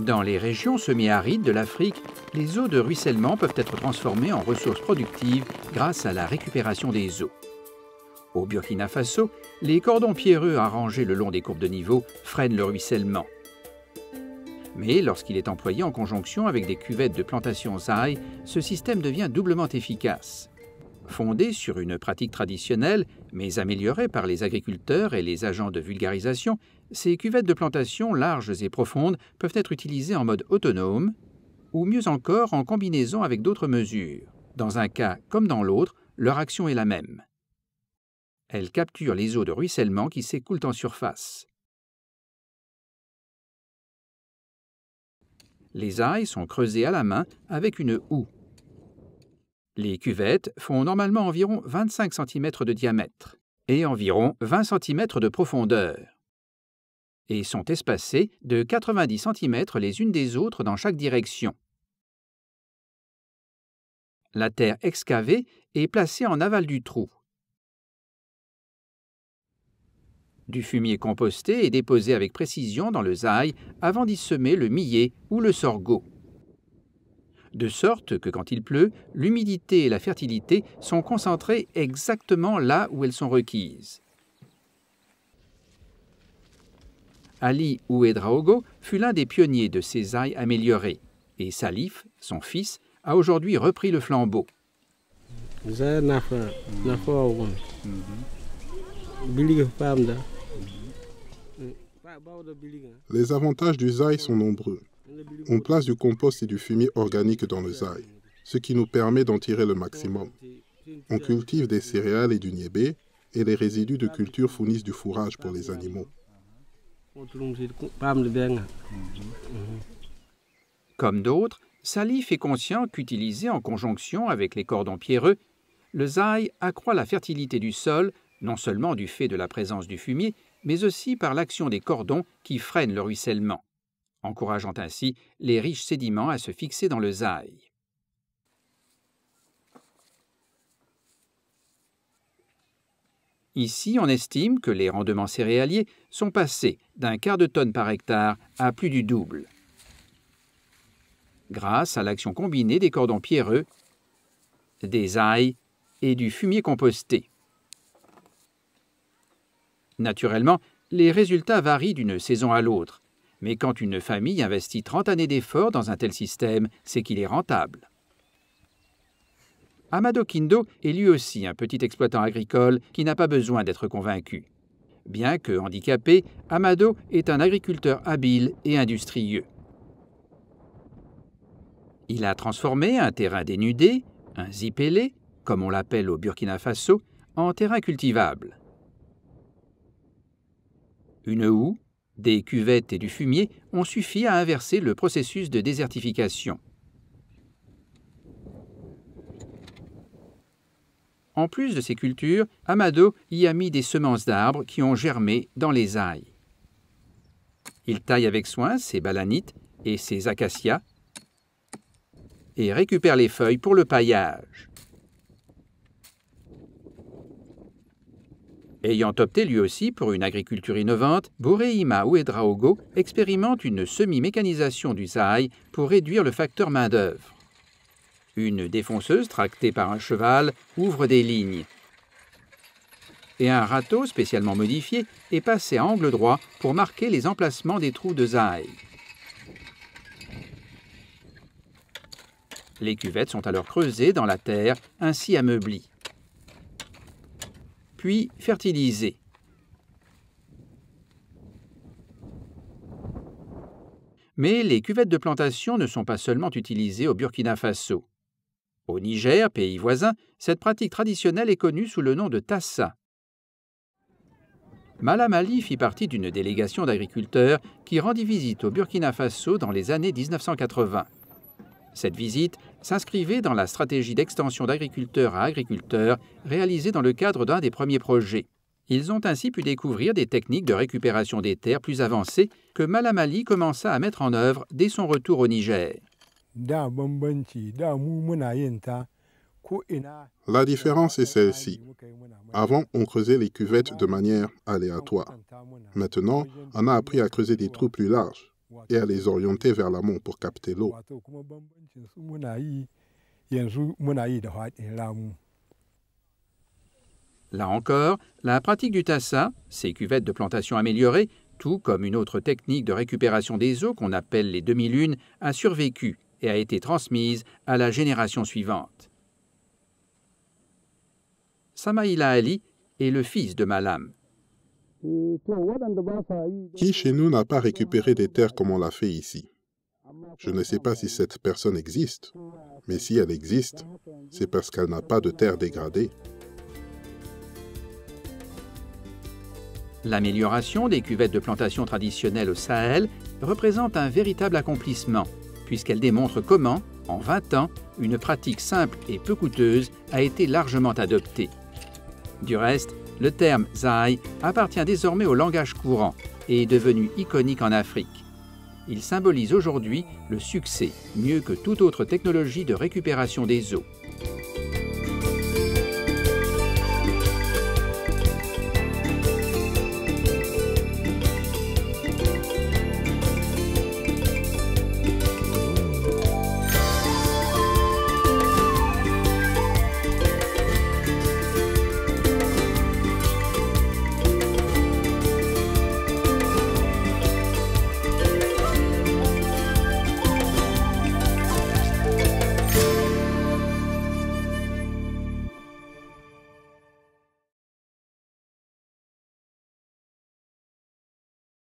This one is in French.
Dans les régions semi-arides de l'Afrique, les eaux de ruissellement peuvent être transformées en ressources productives grâce à la récupération des eaux. Au Burkina Faso, les cordons pierreux arrangés le long des courbes de niveau freinent le ruissellement. Mais lorsqu'il est employé en conjonction avec des cuvettes de plantation zaï, ce système devient doublement efficace. Fondé sur une pratique traditionnelle, mais améliorée par les agriculteurs et les agents de vulgarisation, ces cuvettes de plantation larges et profondes peuvent être utilisées en mode autonome, ou mieux encore en combinaison avec d'autres mesures. Dans un cas comme dans l'autre, leur action est la même. Elles capturent les eaux de ruissellement qui s'écoulent en surface. Les zaïs sont creusés à la main avec une houe. Les cuvettes font normalement environ 25 cm de diamètre et environ 20 cm de profondeur et sont espacées de 90 cm les unes des autres dans chaque direction. La terre excavée est placée en aval du trou. Du fumier composté est déposé avec précision dans le zaï avant d'y semer le millet ou le sorgho. De sorte que quand il pleut, l'humidité et la fertilité sont concentrées exactement là où elles sont requises. Ali Ouedraogo fut l'un des pionniers de ces zaïs améliorés, et Salif, son fils, a aujourd'hui repris le flambeau. Les avantages du zaï sont nombreux. On place du compost et du fumier organique dans le zaï, ce qui nous permet d'en tirer le maximum. On cultive des céréales et du niébé, et les résidus de culture fournissent du fourrage pour les animaux. Comme d'autres, Salif est conscient qu'utilisé en conjonction avec les cordons pierreux, le zaï accroît la fertilité du sol, non seulement du fait de la présence du fumier, mais aussi par l'action des cordons qui freinent le ruissellement, encourageant ainsi les riches sédiments à se fixer dans le zaï. Ici, on estime que les rendements céréaliers sont passés d'un quart de tonne par hectare à plus du double, grâce à l'action combinée des cordons pierreux, des zaïs et du fumier composté. Naturellement, les résultats varient d'une saison à l'autre, mais quand une famille investit 30 années d'efforts dans un tel système, c'est qu'il est rentable. Amado Kindo est lui aussi un petit exploitant agricole qui n'a pas besoin d'être convaincu. Bien que handicapé, Amado est un agriculteur habile et industrieux. Il a transformé un terrain dénudé, un zipélé, comme on l'appelle au Burkina Faso, en terrain cultivable. Une houe, des cuvettes et du fumier ont suffi à inverser le processus de désertification. En plus de ces cultures, Amado y a mis des semences d'arbres qui ont germé dans les zaïs. Il taille avec soin ses balanites et ses acacias et récupère les feuilles pour le paillage. Ayant opté lui aussi pour une agriculture innovante, Boréima Ouedraogo expérimente une semi-mécanisation du zaï pour réduire le facteur main-d'œuvre. Une défonceuse tractée par un cheval ouvre des lignes. Et un râteau spécialement modifié est passé à angle droit pour marquer les emplacements des trous de zaï. Les cuvettes sont alors creusées dans la terre, ainsi ameublies. Puis fertilisées. Mais les cuvettes de plantation ne sont pas seulement utilisées au Burkina Faso. Au Niger, pays voisin, cette pratique traditionnelle est connue sous le nom de tassa. Malam Ali fit partie d'une délégation d'agriculteurs qui rendit visite au Burkina Faso dans les années 1980. Cette visite s'inscrivait dans la stratégie d'extension d'agriculteur à agriculteur réalisée dans le cadre d'un des premiers projets. Ils ont ainsi pu découvrir des techniques de récupération des terres plus avancées que Malam Ali commença à mettre en œuvre dès son retour au Niger. La différence est celle-ci. Avant, on creusait les cuvettes de manière aléatoire. Maintenant, on a appris à creuser des trous plus larges. et à les orienter vers l'amont pour capter l'eau. Là encore, la pratique du tassa, ces cuvettes de plantation améliorées, tout comme une autre technique de récupération des eaux qu'on appelle les demi-lunes, a survécu et a été transmise à la génération suivante. Samaïla Ali est le fils de Malam. Qui chez nous n'a pas récupéré des terres comme on l'a fait ici? Je ne sais pas si cette personne existe, mais si elle existe, c'est parce qu'elle n'a pas de terre dégradée. L'amélioration des cuvettes de plantation traditionnelles au Sahel représente un véritable accomplissement, puisqu'elle démontre comment, en 20 ans, une pratique simple et peu coûteuse a été largement adoptée. Du reste, le terme Zai appartient désormais au langage courant et est devenu iconique en Afrique. Il symbolise aujourd'hui le succès, mieux que toute autre technologie de récupération des eaux.